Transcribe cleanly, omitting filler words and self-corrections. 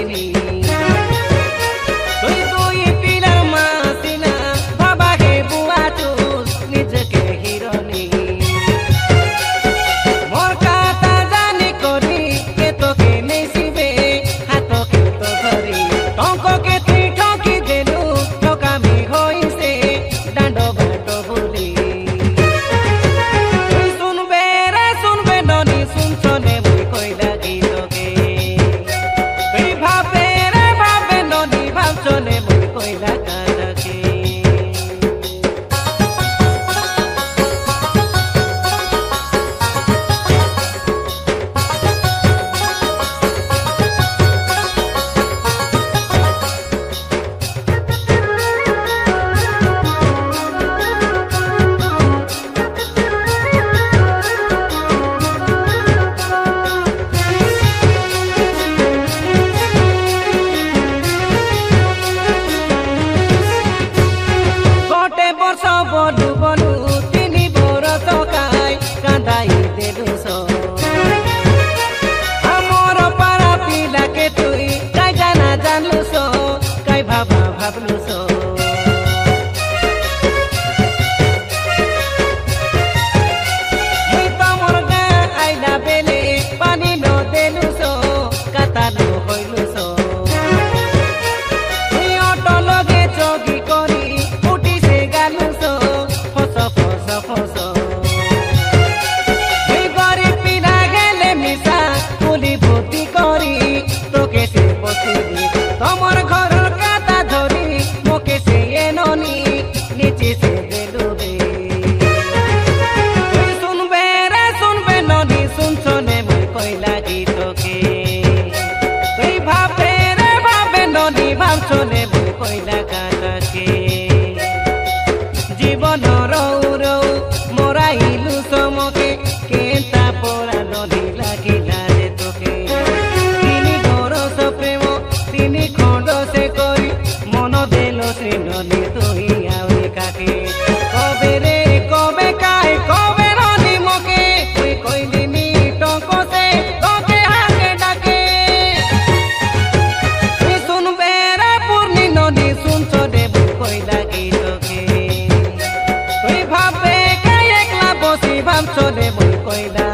দিলি তুই তুই পিলার মাসিনা বাবাকে বুয়া চুল নিজেকে হিরনি মোর কাতা জানি করি কে তোকে নেসিবে হাতকে তো ধরি টঙ্ককে তুই ঠকি দেলু ঠকামি হইছে ডান্ড বাট বলি তুই শুনবে রে শুনবে ননি শুনছনে মুই কইলা গীতকে তুই ভাবে রে ভাবে ননি ভাবছনে মুই কইলা কাটাকে গোটে বর্ষ বলু বলু তিনি বরষ কাই কান্দাই দেলু আমার পাড়া পিলাকে তুই কাই জানা জানলু কাই ভাবা ভাবলু মুই তোমর গা আইলা বেলে পানি ন দেলু কাতালু হইলু তুই অটো লগে চগি করি উঠিছে গালু ফস ফস ফস তুই গরিব পিনা গেলে মিশা পুলি ভর্তি করি তোকে সে বসিলি তোমার ঘরের কাতা ধরি মোকে সে এননি নিচে সে দেলু রে তুই শুনবে রে শুনবে ননি শুনছনে মুই কইলা গীতকে তুই ভাবে রে ভাবে ননি ভাবছনে মুই কইলা কাটাকে জীবন রৌ রৌ মরাইলু সমকে কেন্তা পড়া নদী লাগিলা রে তোকে তিনি বরষ প্রেম তিনি খণ্ড সে করি মন দেল শ্রী নদী তুই আউরে কাকে কবে রে কবে কাই কবে নদী মকে তুই কইলিনি টঙ্কতে তোকে হাতে ডাকে তুই শুনবে রে পূর্ণি নদী শুনছ রে মুই কইলা গীতকে তুই ভাবে কাই একলা বসি ভাবছ রে মুই কইলা